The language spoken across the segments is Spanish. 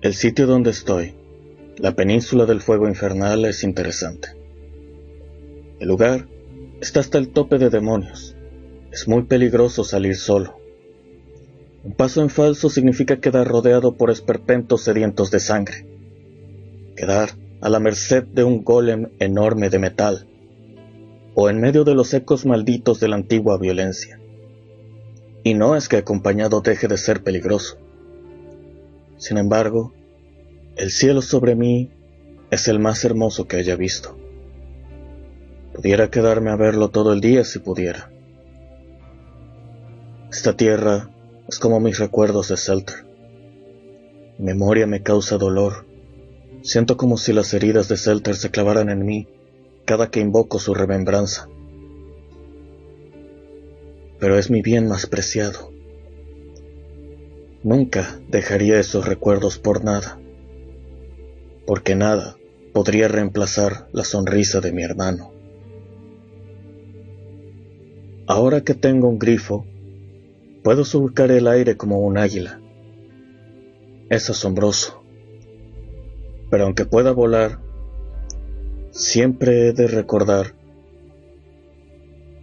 El sitio donde estoy, la península del fuego infernal, es interesante. El lugar está hasta el tope de demonios. Es muy peligroso salir solo. Un paso en falso significa quedar rodeado por esperpentos sedientos de sangre. Quedar a la merced de un golem enorme de metal, o en medio de los ecos malditos de la antigua violencia. Y no es que acompañado deje de ser peligroso. Sin embargo, el cielo sobre mí es el más hermoso que haya visto. Pudiera quedarme a verlo todo el día si pudiera. Esta tierra es como mis recuerdos de Selter. Mi memoria me causa dolor. Siento como si las heridas de Selter se clavaran en mí cada que invoco su remembranza. Pero es mi bien más preciado. Nunca dejaría esos recuerdos por nada, porque nada podría reemplazar la sonrisa de mi hermano. Ahora que tengo un grifo, puedo surcar el aire como un águila. Es asombroso. Pero aunque pueda volar, siempre he de recordar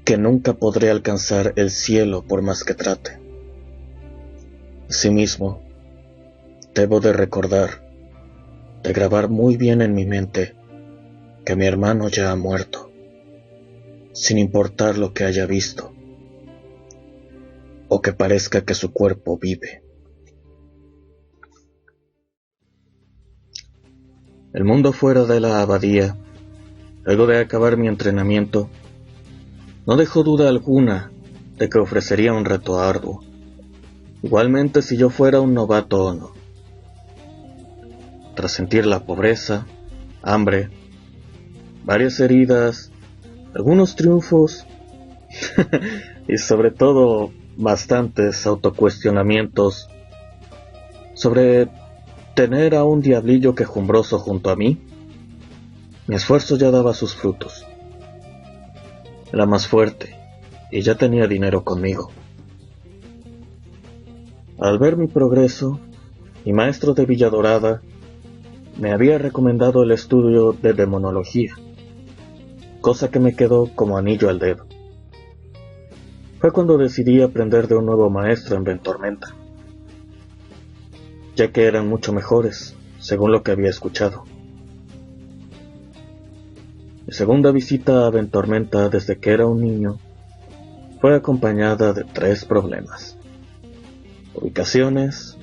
que nunca podré alcanzar el cielo por más que trate. Asimismo, debo de recordar, de grabar muy bien en mi mente, que mi hermano ya ha muerto, sin importar lo que haya visto, o que parezca que su cuerpo vive. El mundo fuera de la abadía, luego de acabar mi entrenamiento, no dejó duda alguna de que ofrecería un reto arduo, igualmente si yo fuera un novato o no. Tras sentir la pobreza, hambre, varias heridas, algunos triunfos y sobre todo bastantes autocuestionamientos sobre tener a un diablillo quejumbroso junto a mí, mi esfuerzo ya daba sus frutos. Era más fuerte y ya tenía dinero conmigo. Al ver mi progreso, mi maestro de Villadorada me había recomendado el estudio de demonología, cosa que me quedó como anillo al dedo. Fue cuando decidí aprender de un nuevo maestro en Ventormenta, ya que eran mucho mejores, según lo que había escuchado. Mi segunda visita a Ventormenta desde que era un niño fue acompañada de 3 problemas. Ubicaciones,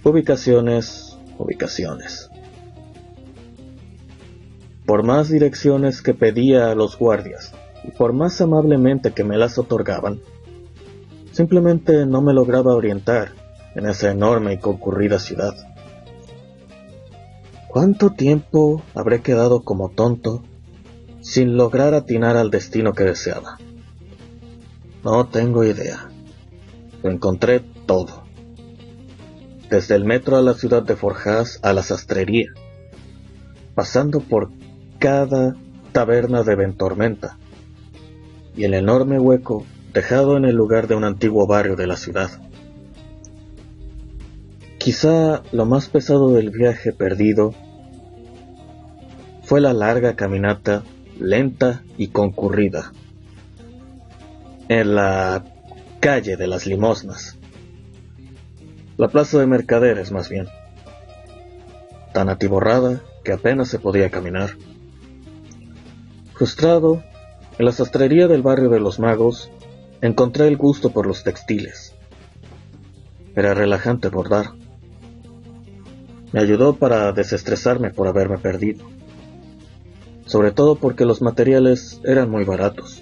ubicaciones, ubicaciones. Por más direcciones que pedía a los guardias, y por más amablemente que me las otorgaban, simplemente no me lograba orientar en esa enorme y concurrida ciudad. ¿Cuánto tiempo habré quedado como tonto sin lograr atinar al destino que deseaba? No tengo idea. Lo encontré todo. Desde el metro a la ciudad de Forjas a la sastrería, pasando por cada taberna de Ventormenta y el enorme hueco dejado en el lugar de un antiguo barrio de la ciudad. Quizá lo más pesado del viaje perdido fue la larga caminata lenta y concurrida en la calle de las Limosnas, la plaza de mercaderes más bien, tan atiborrada que apenas se podía caminar. Frustrado, en la sastrería del barrio de los Magos encontré el gusto por los textiles. Era relajante bordar. Me ayudó para desestresarme por haberme perdido, sobre todo porque los materiales eran muy baratos.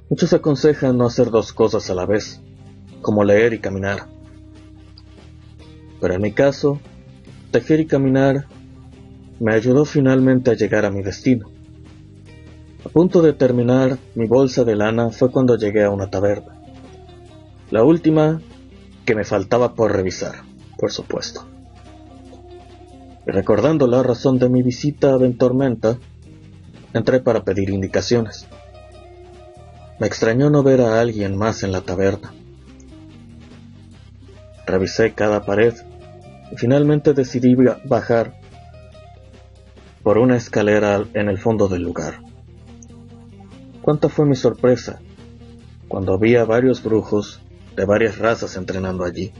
Muchos aconsejan no hacer 2 cosas a la vez, como leer y caminar. Pero en mi caso, tejer y caminar me ayudó finalmente a llegar a mi destino. A punto de terminar mi bolsa de lana fue cuando llegué a una taberna. La última que me faltaba por revisar, por supuesto. Y recordando la razón de mi visita a Ventormenta, entré para pedir indicaciones. Me extrañó no ver a alguien más en la taberna. Revisé cada pared y finalmente decidí bajar por una escalera en el fondo del lugar. Cuánta fue mi sorpresa cuando vi a varios brujos de varias razas entrenando allí.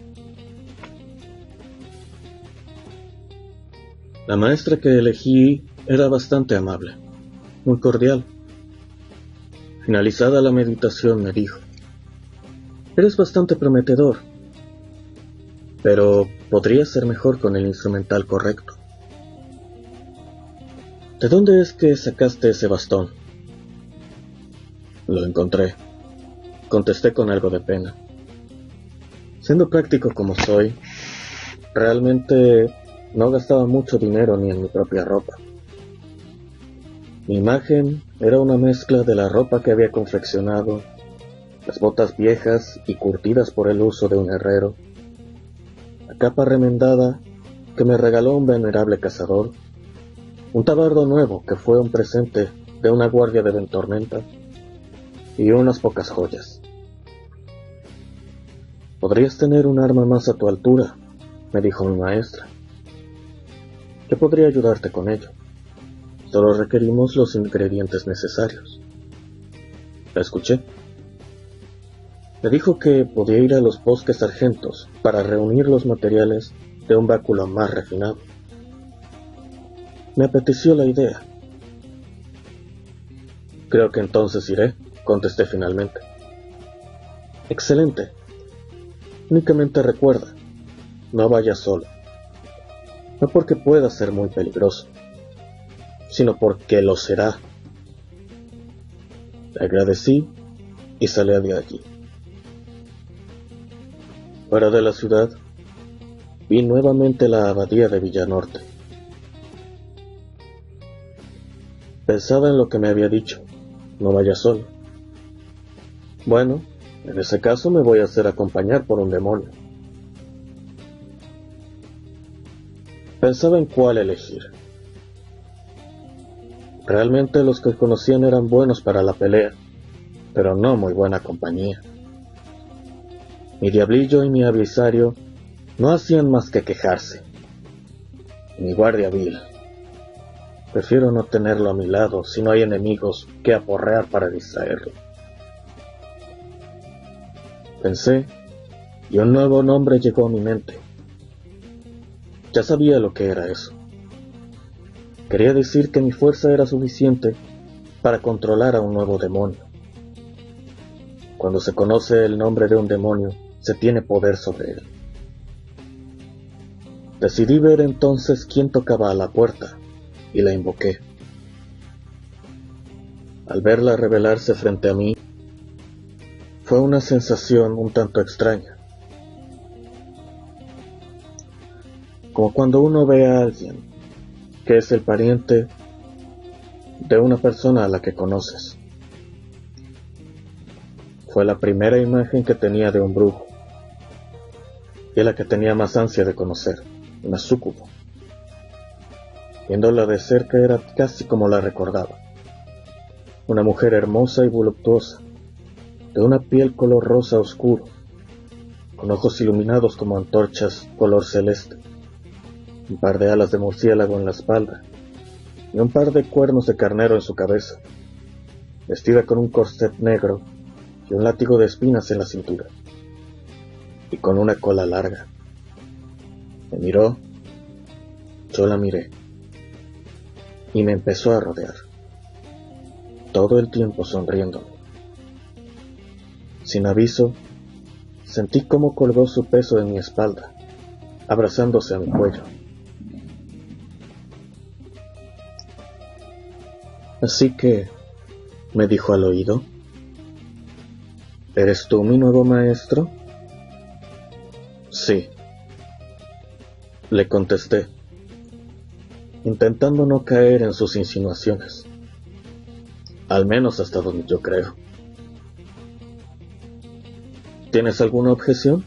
La maestra que elegí era bastante amable, muy cordial. Finalizada la meditación me dijo: eres bastante prometedor, pero podrías ser mejor con el instrumental correcto. ¿De dónde es que sacaste ese bastón? Lo encontré, contesté con algo de pena. Siendo práctico como soy, realmente no gastaba mucho dinero ni en mi propia ropa. Mi imagen era una mezcla de la ropa que había confeccionado, las botas viejas y curtidas por el uso de un herrero, la capa remendada que me regaló un venerable cazador, un tabardo nuevo que fue un presente de una guardia de Ventormenta y unas pocas joyas. Podrías tener un arma más a tu altura, me dijo mi maestra. Yo podría ayudarte con ello. Solo requerimos los ingredientes necesarios. La escuché. Me dijo que podía ir a los bosques argentos para reunir los materiales de un báculo más refinado. Me apeteció la idea. Creo que entonces iré, contesté finalmente. Excelente. Únicamente recuerda, no vayas solo. No porque pueda ser muy peligroso, sino porque lo será. Le agradecí y salí de allí. Fuera de la ciudad, vi nuevamente la abadía de Villanorte. Pensaba en lo que me había dicho, no vayas solo. Bueno, en ese caso me voy a hacer acompañar por un demonio. Pensaba en cuál elegir. Realmente los que conocían eran buenos para la pelea, pero no muy buena compañía. Mi diablillo y mi adversario no hacían más que quejarse. Mi guardia vil. Prefiero no tenerlo a mi lado si no hay enemigos que aporrear para distraerlo. Pensé, y un nuevo nombre llegó a mi mente. Ya sabía lo que era eso. Quería decir que mi fuerza era suficiente para controlar a un nuevo demonio. Cuando se conoce el nombre de un demonio, se tiene poder sobre él. Decidí ver entonces quién tocaba a la puerta, y la invoqué. Al verla revelarse frente a mí, fue una sensación un tanto extraña. Como cuando uno ve a alguien que es el pariente de una persona a la que conoces. Fue la primera imagen que tenía de un brujo, y la que tenía más ansia de conocer, una súcubo. Viéndola de cerca era casi como la recordaba. Una mujer hermosa y voluptuosa, de una piel color rosa oscuro, con ojos iluminados como antorchas color celeste, un par de alas de murciélago en la espalda y un par de cuernos de carnero en su cabeza, vestida con un corset negro y un látigo de espinas en la cintura, y con una cola larga. Me miró, yo la miré, y me empezó a rodear, todo el tiempo sonriéndome. Sin aviso, sentí cómo colgó su peso en mi espalda, abrazándose a mi cuello. Así que, me dijo al oído, ¿eres tú mi nuevo maestro? Sí, le contesté, intentando no caer en sus insinuaciones, al menos hasta donde yo creo. ¿Tienes alguna objeción?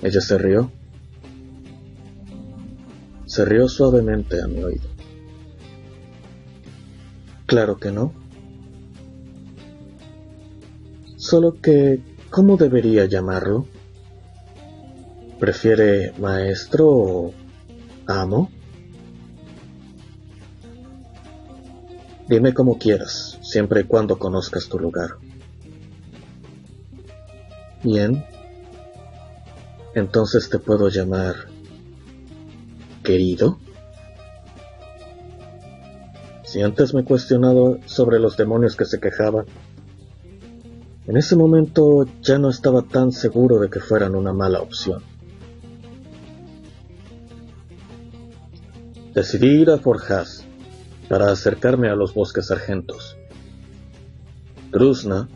Ella se rió. Se rió suavemente a mi oído. Claro que no. Solo que, ¿cómo debería llamarlo? ¿Prefiere maestro o amo? Dime como quieras, siempre y cuando conozcas tu lugar. Bien. Entonces te puedo llamar querido. Si antes me he cuestionado sobre los demonios que se quejaban, en ese momento ya no estaba tan seguro de que fueran una mala opción. Decidí ir a Forjas para acercarme a los bosques argentos. Drusna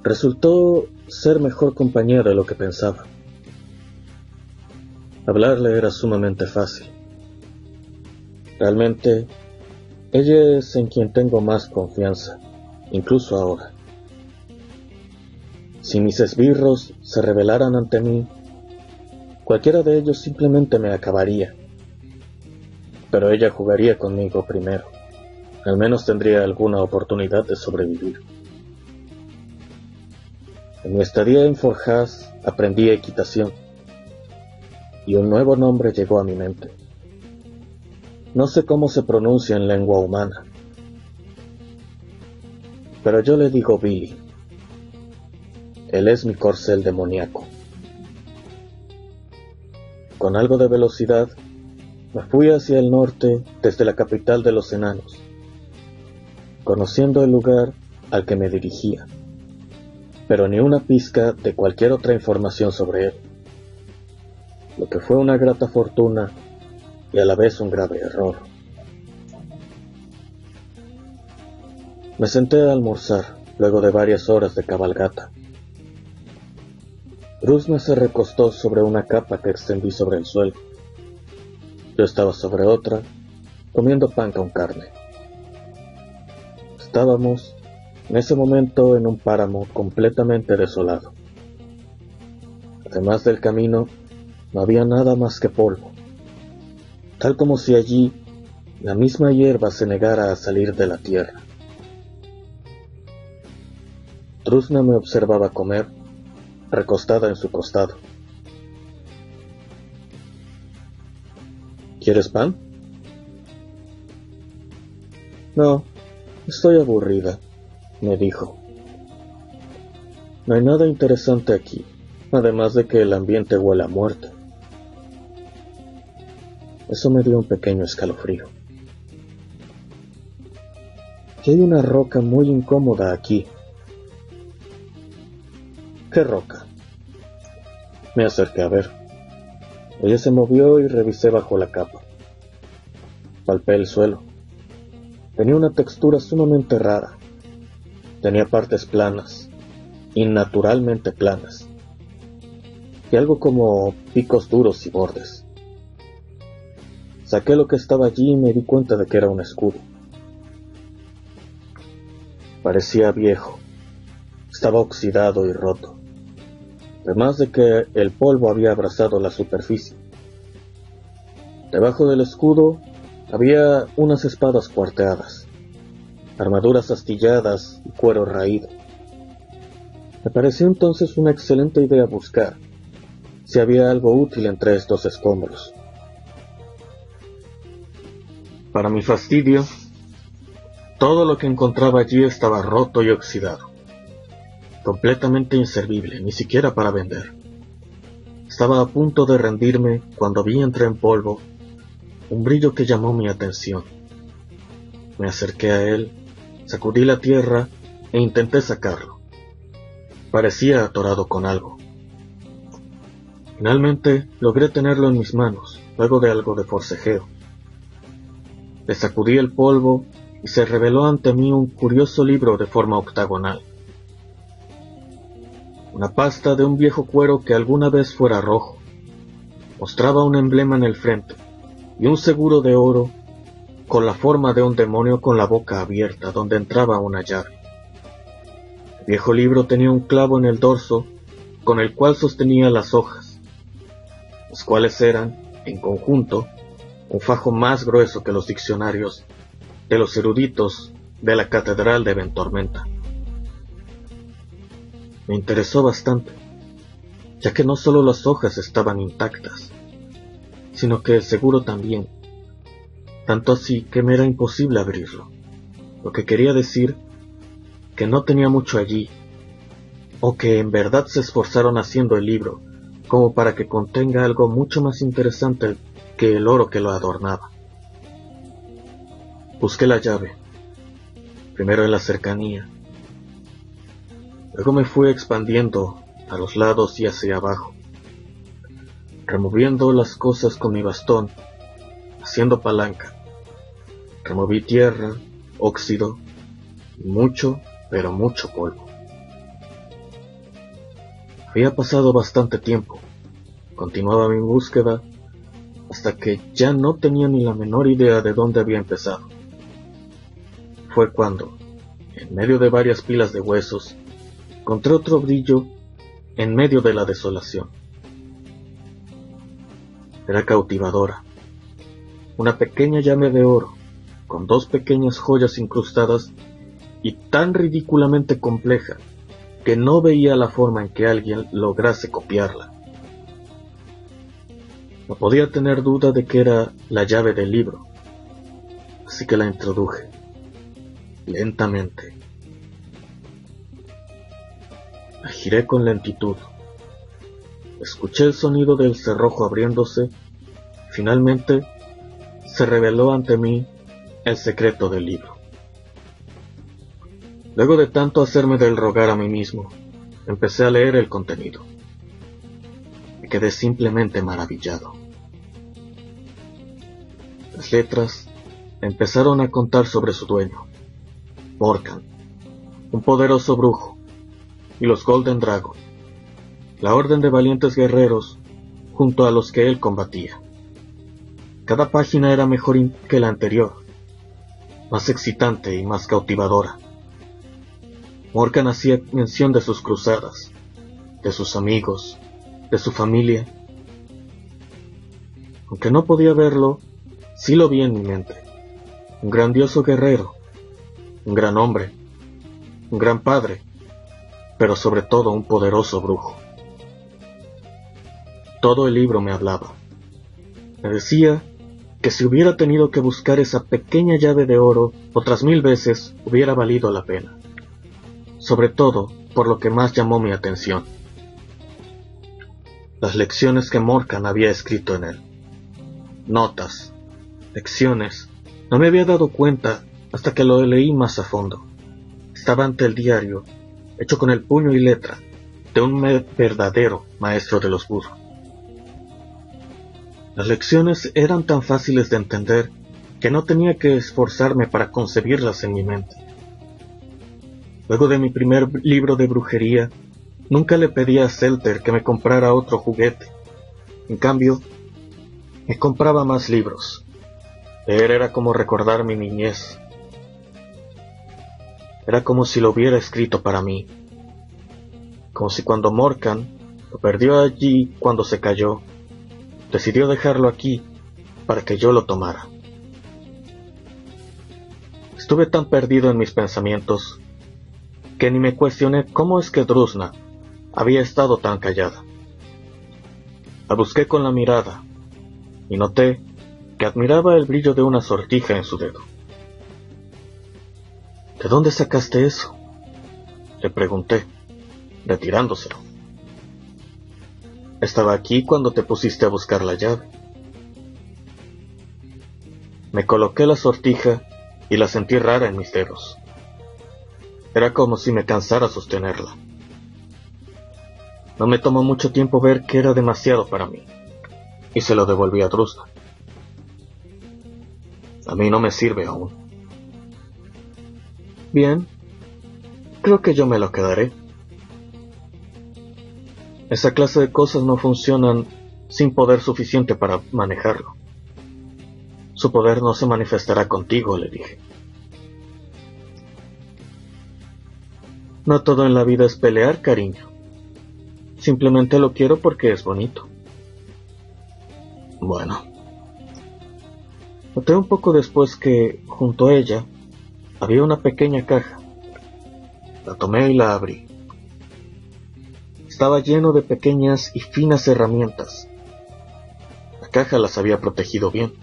resultó ser mejor compañía de lo que pensaba. Hablarle era sumamente fácil. Realmente, ella es en quien tengo más confianza, incluso ahora. Si mis esbirros se rebelaran ante mí, cualquiera de ellos simplemente me acabaría. Pero ella jugaría conmigo primero. Al menos tendría alguna oportunidad de sobrevivir. En mi estadía en Forjas aprendí equitación, y un nuevo nombre llegó a mi mente. No sé cómo se pronuncia en lengua humana, pero yo le digo Billy. Él es mi corcel demoníaco. Con algo de velocidad, me fui hacia el norte desde la capital de los enanos, conociendo el lugar al que me dirigía, pero ni una pizca de cualquier otra información sobre él, lo que fue una grata fortuna y a la vez un grave error. Me senté a almorzar luego de varias horas de cabalgata. Drusna se recostó sobre una capa que extendí sobre el suelo. Yo estaba sobre otra, comiendo pan con carne. Estábamos, en ese momento, en un páramo completamente desolado. Además del camino, no había nada más que polvo, tal como si allí la misma hierba se negara a salir de la tierra. Drusna me observaba comer, recostada en su costado. ¿Quieres pan? No, estoy aburrida, me dijo. No hay nada interesante aquí, además de que el ambiente huele a muerte. Eso me dio un pequeño escalofrío. Y hay una roca muy incómoda aquí. ¿Qué roca? Me acerqué a ver. Ella se movió y revisé bajo la capa. Palpé el suelo. Tenía una textura sumamente rara. Tenía partes planas, innaturalmente planas, y algo como picos duros y bordes. Saqué lo que estaba allí y me di cuenta de que era un escudo. Parecía viejo. Estaba oxidado y roto. Además de que el polvo había abrazado la superficie. Debajo del escudo había unas espadas cuarteadas, armaduras astilladas y cuero raído. Me pareció entonces una excelente idea buscar si había algo útil entre estos escombros. Para mi fastidio, todo lo que encontraba allí estaba roto y oxidado. Completamente inservible, ni siquiera para vender. Estaba a punto de rendirme cuando vi entre en polvo un brillo que llamó mi atención. Me acerqué a él, sacudí la tierra e intenté sacarlo. Parecía atorado con algo. Finalmente logré tenerlo en mis manos, luego de algo de forcejeo. Le sacudí el polvo y se reveló ante mí un curioso libro de forma octagonal. Una pasta de un viejo cuero que alguna vez fuera rojo. Mostraba un emblema en el frente y un seguro de oro con la forma de un demonio con la boca abierta donde entraba una llave. El viejo libro tenía un clavo en el dorso con el cual sostenía las hojas, las cuales eran, en conjunto, un fajo más grueso que los diccionarios de los eruditos de la Catedral de Ventormenta. Me interesó bastante. ya que no solo las hojas estaban intactas, sino que el seguro también, tanto así que me era imposible abrirlo, lo que quería decir que no tenía mucho allí, o que en verdad se esforzaron haciendo el libro como para que contenga algo mucho más interesante que el oro que lo adornaba. Busqué la llave, primero en la cercanía, luego me fui expandiendo a los lados y hacia abajo, removiendo las cosas con mi bastón, haciendo palanca. Removí tierra, óxido y mucho, pero mucho polvo. Había pasado bastante tiempo. Continuaba mi búsqueda hasta que ya no tenía ni la menor idea de dónde había empezado. Fue cuando, en medio de varias pilas de huesos, encontré otro brillo en medio de la desolación. Era cautivadora. Una pequeña llave de oro, con 2 pequeñas joyas incrustadas y tan ridículamente compleja que no veía la forma en que alguien lograse copiarla. No podía tener duda de que era la llave del libro, así que la introduje, lentamente. La giré con lentitud. Escuché el sonido del cerrojo abriéndose. Finalmente, se reveló ante mí el secreto del libro. Luego de tanto hacerme del rogar a mí mismo, empecé a leer el contenido. Me quedé simplemente maravillado. Las letras empezaron a contar sobre su dueño, Morkan, un poderoso brujo, y los Golden Dragon, la orden de valientes guerreros junto a los que él combatía. Cada página era mejor que la anterior, más excitante y más cautivadora. Morkan hacía mención de sus cruzadas, de sus amigos, de su familia. Aunque no podía verlo, sí lo vi en mi mente. Un grandioso guerrero, un gran hombre, un gran padre, pero sobre todo un poderoso brujo. Todo el libro me hablaba. Me decía que si hubiera tenido que buscar esa pequeña llave de oro otras 1000 veces, hubiera valido la pena. Sobre todo por lo que más llamó mi atención: las lecciones que Morkan había escrito en él. Notas, lecciones. No me había dado cuenta hasta que lo leí más a fondo. Estaba ante el diario, hecho con el puño y letra de un verdadero maestro de los Voodoo. Las lecciones eran tan fáciles de entender que no tenía que esforzarme para concebirlas en mi mente. Luego de mi primer libro de brujería, nunca le pedí a Zelter que me comprara otro juguete. En cambio, me compraba más libros. Leer era como recordar mi niñez. Era como si lo hubiera escrito para mí. Como si cuando Morkan lo perdió allí cuando se cayó, decidió dejarlo aquí para que yo lo tomara. Estuve tan perdido en mis pensamientos que ni me cuestioné cómo es que Drusna había estado tan callada. La busqué con la mirada y noté que admiraba el brillo de una sortija en su dedo. ¿De dónde sacaste eso?, le pregunté, retirándoselo. Estaba aquí cuando te pusiste a buscar la llave. Me coloqué la sortija y la sentí rara en mis dedos. Era como si me cansara sostenerla. No me tomó mucho tiempo ver que era demasiado para mí, y se lo devolví a Drusna. A mí no me sirve aún. Bien, creo que yo me lo quedaré. Esa clase de cosas no funcionan sin poder suficiente para manejarlo. Su poder no se manifestará contigo, le dije. No todo en la vida es pelear, cariño. Simplemente lo quiero porque es bonito. Bueno. Noté un poco después que, junto a ella, había una pequeña caja. La tomé y la abrí. Estaba lleno de pequeñas y finas herramientas. La caja las había protegido bien.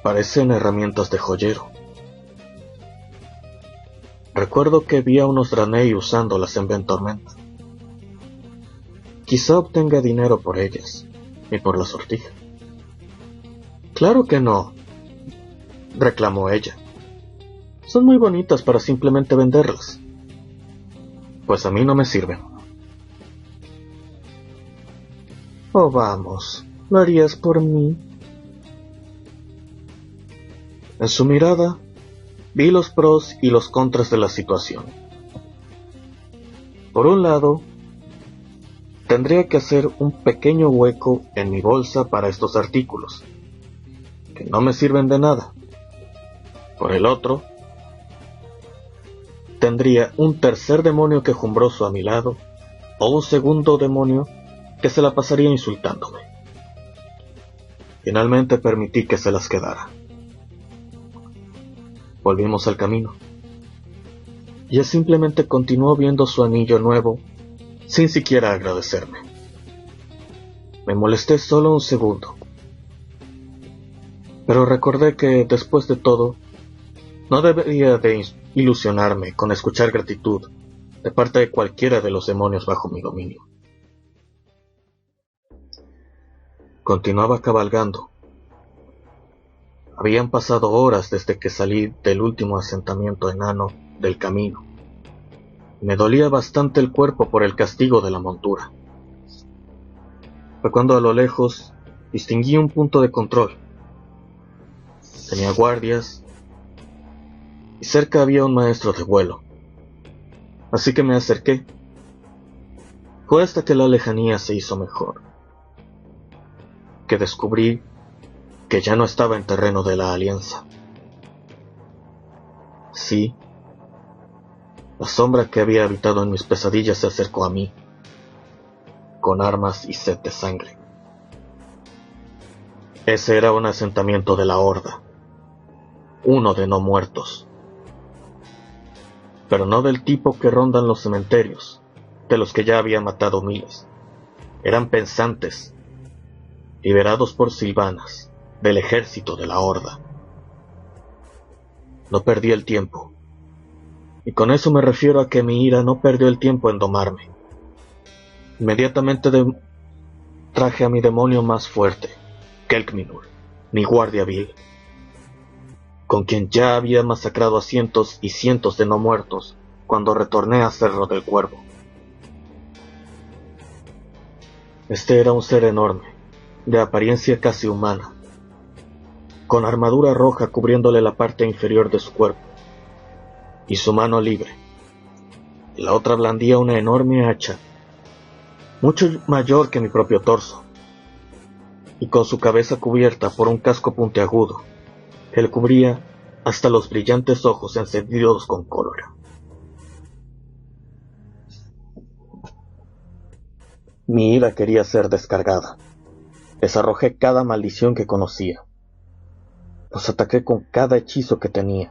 Parecen herramientas de joyero. Recuerdo que vi a unos Draenei usándolas en Ventormenta. Quizá obtenga dinero por ellas y por la sortija. Claro que no, reclamó ella. Son muy bonitas para simplemente venderlas. Pues a mí no me sirven. Oh, vamos, ¿lo harías por mí? En su mirada, vi los pros y los contras de la situación. Por un lado, tendría que hacer un pequeño hueco en mi bolsa para estos artículos, que no me sirven de nada. Por el otro, tendría un tercer demonio quejumbroso a mi lado, o un segundo demonio que se la pasaría insultándome. Finalmente permití que se las quedara. Volvimos al camino. Ella simplemente continuó viendo su anillo nuevo, sin siquiera agradecerme. Me molesté solo un segundo, pero recordé que, después de todo, no debería de ilusionarme con escuchar gratitud de parte de cualquiera de los demonios bajo mi dominio. Continuaba cabalgando. Habían pasado horas desde que salí del último asentamiento enano del camino. Me dolía bastante el cuerpo por el castigo de la montura. Fue cuando a lo lejos distinguí un punto de control. Tenía guardias y cerca había un maestro de vuelo. Así que me acerqué. Fue hasta que la lejanía se hizo mejor que descubrí que ya no estaba en terreno de la Alianza. Sí, la sombra que había habitado en mis pesadillas se acercó a mí, con armas y sed de sangre. Ese era un asentamiento de la Horda, uno de no muertos, pero no del tipo que rondan los cementerios, de los que ya había matado miles. Eran pensantes, liberados por Sylvanas, del ejército de la Horda. No perdí el tiempo, y con eso me refiero a que mi ira no perdió el tiempo en domarme. Inmediatamente traje a mi demonio más fuerte, Kelkminul, mi guardia vil, con quien ya había masacrado a cientos y cientos de no muertos cuando retorné a Cerro del Cuervo. Este era un ser enorme, de apariencia casi humana, con armadura roja cubriéndole la parte inferior de su cuerpo, y su mano libre. La otra blandía una enorme hacha, mucho mayor que mi propio torso, y con su cabeza cubierta por un casco puntiagudo, que le cubría hasta los brillantes ojos encendidos con cólera. Mi ira quería ser descargada. Les arrojé cada maldición que conocía. Los ataqué con cada hechizo que tenía.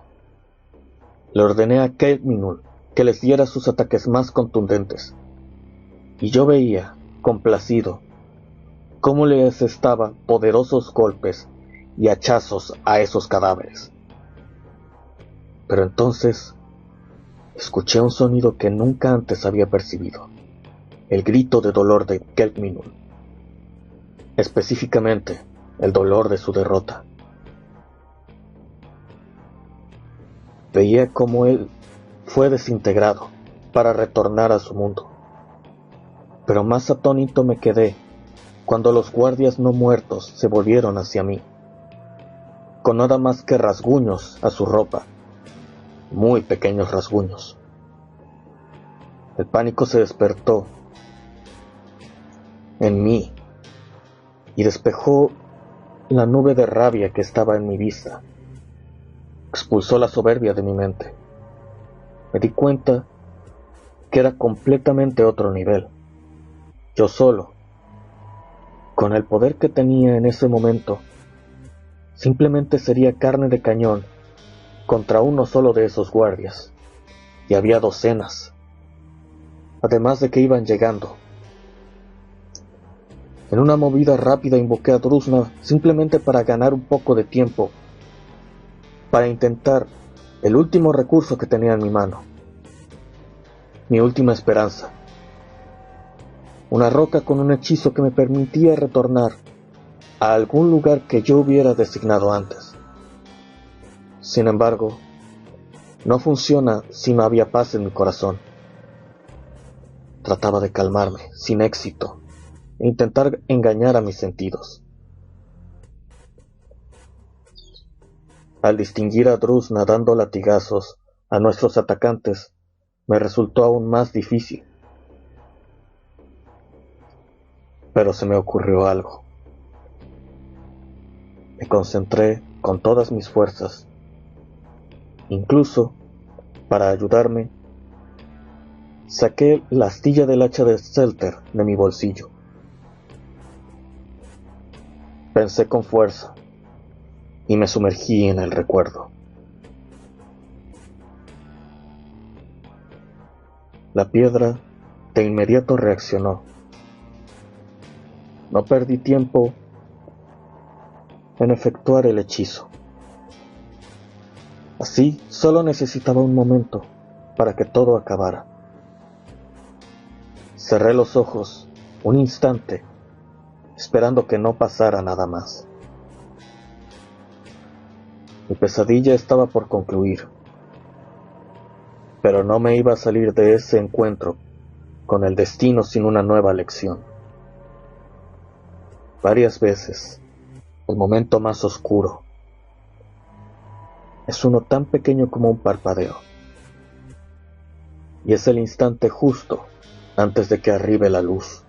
Le ordené a Kelkminul que les diera sus ataques más contundentes. Y yo veía, complacido, cómo les estaban poderosos golpes y hachazos a esos cadáveres. Pero entonces escuché un sonido que nunca antes había percibido. El grito de dolor de Kelkminul. Específicamente, el dolor de su derrota. Veía cómo él fue desintegrado para retornar a su mundo. Pero más atónito me quedé cuando los guardias no muertos se volvieron hacia mí, con nada más que rasguños a su ropa, muy pequeños rasguños. El pánico se despertó en mí y despejó la nube de rabia que estaba en mi vista. Expulsó la soberbia de mi mente. Me di cuenta que era completamente otro nivel. Yo solo, con el poder que tenía en ese momento, simplemente sería carne de cañón contra uno solo de esos guardias. Y había docenas. además de que iban llegando. En una movida rápida invoqué a Drusna simplemente para ganar un poco de tiempo, para intentar el último recurso que tenía en mi mano, mi última esperanza. Una roca con un hechizo que me permitía retornar a algún lugar que yo hubiera designado antes. Sin embargo, no funciona si no había paz en mi corazón. Trataba de calmarme, sin éxito, e intentar engañar a mis sentidos. Al distinguir a Drusna dando latigazos a nuestros atacantes, me resultó aún más difícil. Pero se me ocurrió algo. Me concentré con todas mis fuerzas. Incluso, para ayudarme, saqué la astilla del hacha de Selter de mi bolsillo. Pensé con fuerza y me sumergí en el recuerdo. La piedra de inmediato reaccionó. No perdí tiempo en efectuar el hechizo. Así, solo necesitaba un momento para que todo acabara. Cerré los ojos un instante, esperando que no pasara nada más. Mi pesadilla estaba por concluir, pero no me iba a salir de ese encuentro con el destino sin una nueva lección. Varias veces, el momento más oscuro es uno tan pequeño como un parpadeo, y es el instante justo antes de que arribe la luz.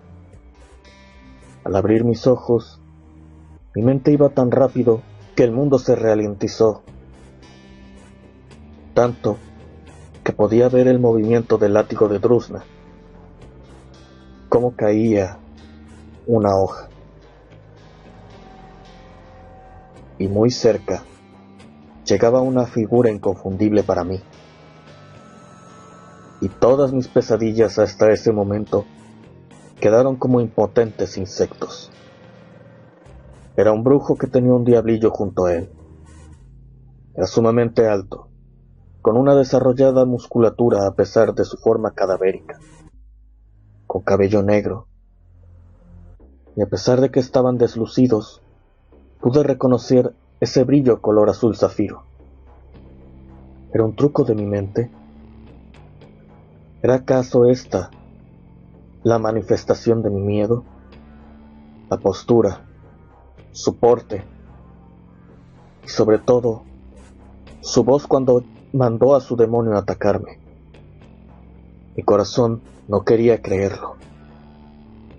Al abrir mis ojos, mi mente iba tan rápido que el mundo se ralentizó, tanto que podía ver el movimiento del látigo de Drusna, cómo caía una hoja. Y muy cerca llegaba una figura inconfundible para mí. Y todas mis pesadillas hasta ese momento quedaron como impotentes insectos. Era un brujo que tenía un diablillo junto a él. Era sumamente alto, con una desarrollada musculatura a pesar de su forma cadavérica, con cabello negro, y a pesar de que estaban deslucidos, pude reconocer ese brillo color azul zafiro. ¿Era un truco de mi mente? ¿Era acaso esta la manifestación de mi miedo? La postura, su porte, y sobre todo, su voz cuando mandó a su demonio a atacarme. Mi corazón no quería creerlo,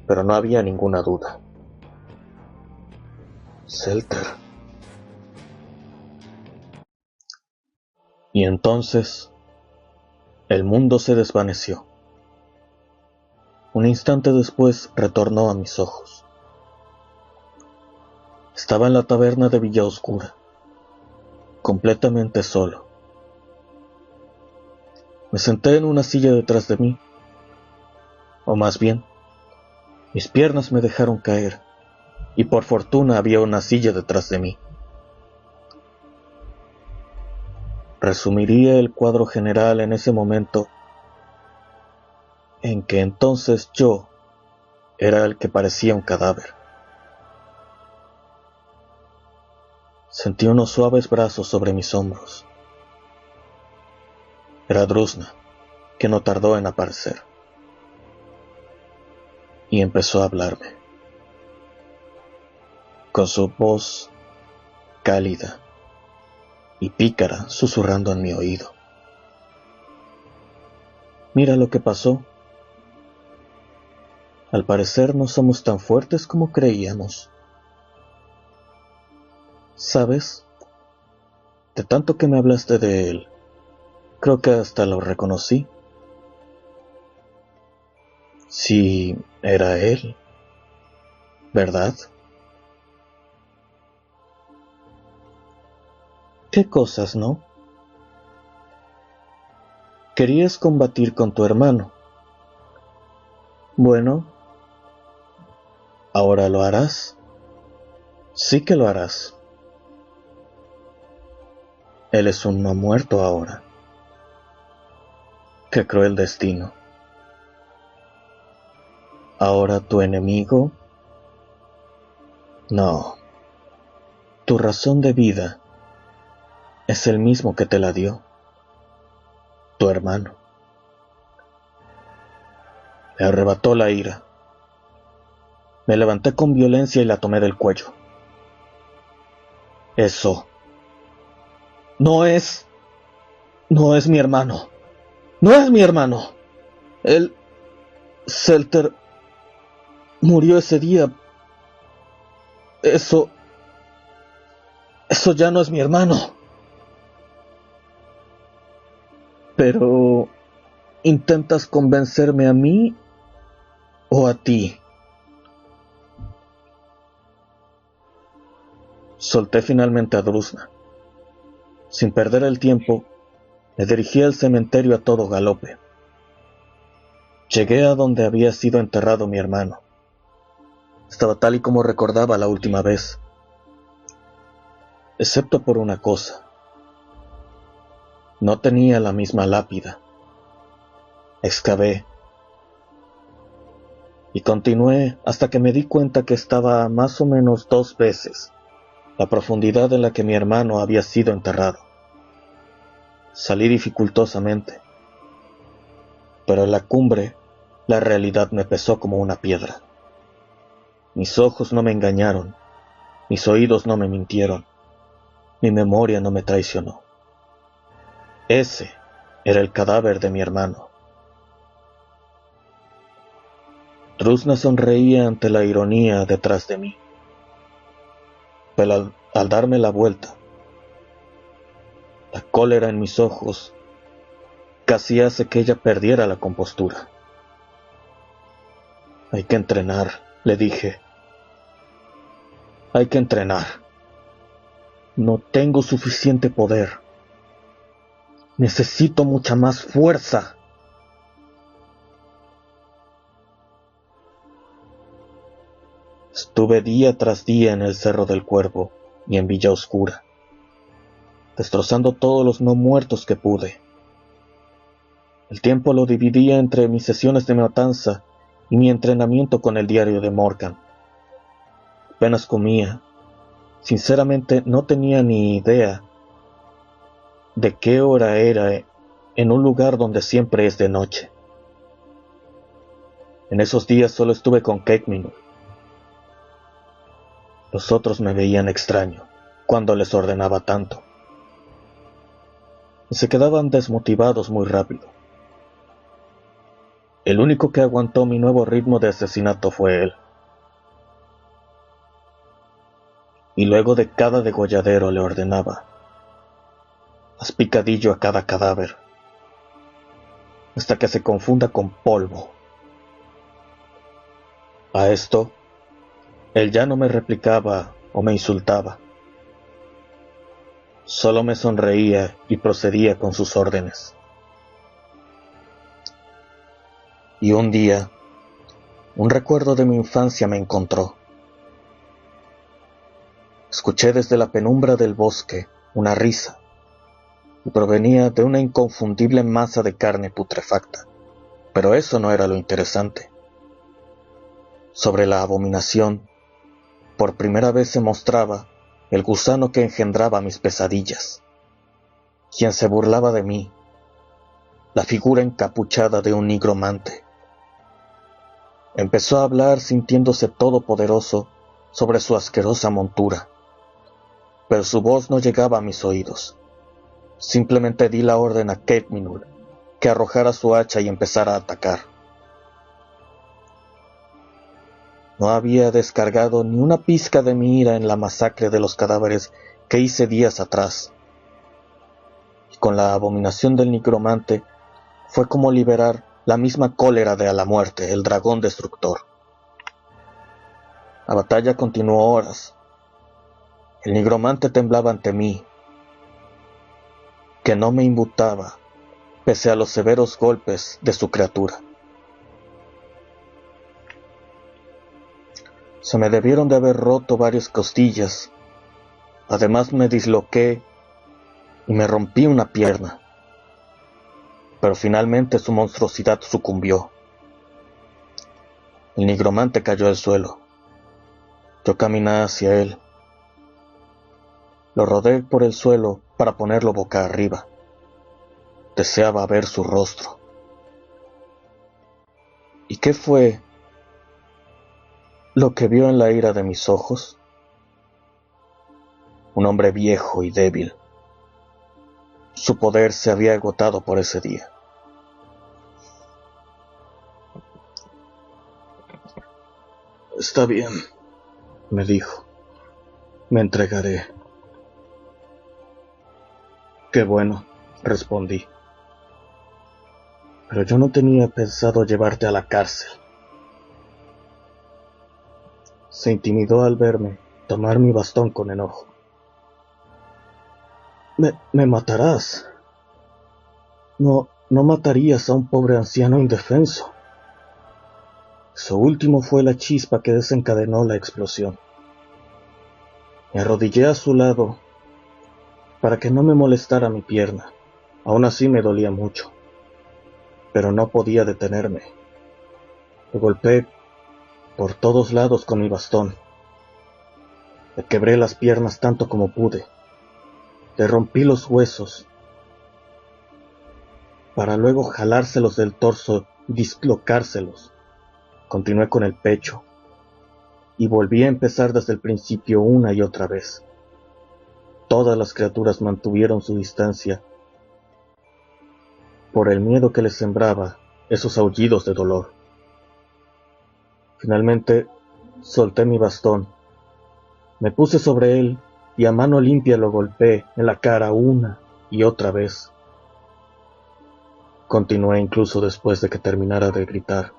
pero no había ninguna duda. Selter. Y entonces, el mundo se desvaneció. Un instante después retornó a mis ojos. Estaba en la taberna de Villa Oscura, completamente solo. Me senté en una silla detrás de mí, o más bien, mis piernas me dejaron caer, y por fortuna había una silla detrás de mí. Resumiría el cuadro general en ese momento, en que entonces yo era el que parecía un cadáver. Sentí unos suaves brazos sobre mis hombros. Era Drusna, que no tardó en aparecer. Y empezó a hablarme, con su voz cálida y pícara susurrando en mi oído. Mira lo que pasó. Al parecer no somos tan fuertes como creíamos. ¿Sabes? De tanto que me hablaste de él, creo que hasta lo reconocí. Sí, era él, ¿verdad? ¿Qué cosas, no? Querías combatir con tu hermano, Bueno, ¿ahora lo harás? Sí que lo harás. Él es un no muerto ahora. Qué cruel destino. ¿Ahora tu enemigo? No. Tu razón de vida es el mismo que te la dio. Tu hermano. Me arrebató la ira. Me levanté con violencia y la tomé del cuello. Eso. No es mi hermano. No es mi hermano. Él, Selter, murió ese día. Eso ya no es mi hermano. Pero, ¿intentas convencerme a mí o a ti? Solté finalmente a Drusna. Sin perder el tiempo, me dirigí al cementerio a todo galope. Llegué a donde había sido enterrado mi hermano. Estaba tal y como recordaba la última vez, excepto por una cosa. No tenía la misma lápida. Excavé y continué hasta que me di cuenta que estaba a más o menos 2 veces la profundidad en la que mi hermano había sido enterrado. Salí dificultosamente, pero en la cumbre la realidad me pesó como una piedra. Mis ojos no me engañaron, mis oídos no me mintieron, mi memoria no me traicionó. Ese era el cadáver de mi hermano. Drusna sonreía ante la ironía detrás de mí, pero al darme la vuelta, la cólera en mis ojos casi hace que ella perdiera la compostura. Hay que entrenar, le dije. Hay que entrenar. No tengo suficiente poder. Necesito mucha más fuerza. Estuve día tras día en el Cerro del Cuervo y en Villa Oscura, destrozando todos los no muertos que pude. El tiempo lo dividía entre mis sesiones de matanza y mi entrenamiento con el diario de Morgan. Apenas comía. Sinceramente no tenía ni idea de qué hora era en un lugar donde siempre es de noche. En esos días solo estuve con Cake Minute. Los otros me veían extraño cuando les ordenaba tanto. Y se quedaban desmotivados muy rápido. El único que aguantó mi nuevo ritmo de asesinato fue él. Y luego de cada degolladero le ordenaba: haz picadillo a cada cadáver, hasta que se confunda con polvo. A esto, él ya no me replicaba o me insultaba. Solo me sonreía y procedía con sus órdenes. Y un día, un recuerdo de mi infancia me encontró. Escuché desde la penumbra del bosque una risa, y provenía de una inconfundible masa de carne putrefacta. Pero eso no era lo interesante. Sobre la abominación, por primera vez se mostraba el gusano que engendraba mis pesadillas, quien se burlaba de mí, la figura encapuchada de un nigromante. Empezó a hablar sintiéndose todopoderoso sobre su asquerosa montura, pero su voz no llegaba a mis oídos. Simplemente di la orden a Cake Minute que arrojara su hacha y empezara a atacar. No había descargado ni una pizca de mi ira en la masacre de los cadáveres que hice días atrás. Y con la abominación del nigromante fue como liberar la misma cólera de a la muerte, el dragón destructor. La batalla continuó horas. El nigromante temblaba ante mí, que no me inmutaba, pese a los severos golpes de su criatura. Se me debieron de haber roto varias costillas. Además me disloqué y me rompí una pierna. Pero finalmente su monstruosidad sucumbió. El nigromante cayó al suelo. Yo caminé hacia él. Lo rodé por el suelo para ponerlo boca arriba. Deseaba ver su rostro. ¿Y qué fue lo que vio en la ira de mis ojos? Un hombre viejo y débil. Su poder se había agotado por ese día. Está bien, me dijo. Me entregaré. Qué bueno, respondí. Pero yo no tenía pensado llevarte a la cárcel. Se intimidó al verme tomar mi bastón con enojo. Me matarás. No matarías a un pobre anciano indefenso. Eso último fue la chispa que desencadenó la explosión. Me arrodillé a su lado para que no me molestara mi pierna. Aún así me dolía mucho, pero no podía detenerme. Lo golpeé por todos lados con mi bastón. Le quebré las piernas tanto como pude. Le rompí los huesos para luego jalárselos del torso y dislocárselos. Continué con el pecho y volví a empezar desde el principio una y otra vez. Todas las criaturas mantuvieron su distancia por el miedo que les sembraba esos aullidos de dolor. Finalmente solté mi bastón, me puse sobre él y a mano limpia lo golpeé en la cara una y otra vez. Continué incluso después de que terminara de gritar.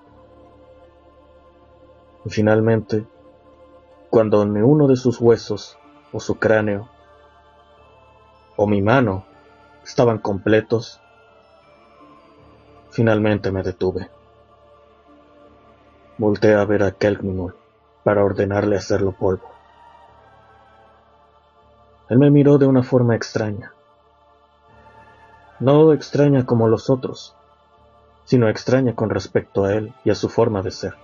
Y finalmente, cuando ni uno de sus huesos, o su cráneo, o mi mano estaban completos, finalmente me detuve. Volté a ver a Kelkminul para ordenarle hacerlo polvo. Él me miró de una forma extraña. No extraña como los otros, sino extraña con respecto a él y a su forma de ser.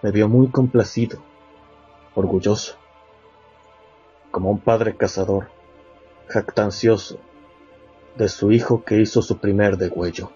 Me vio muy complacido, orgulloso, como un padre cazador, jactancioso, de su hijo que hizo su primer degüello.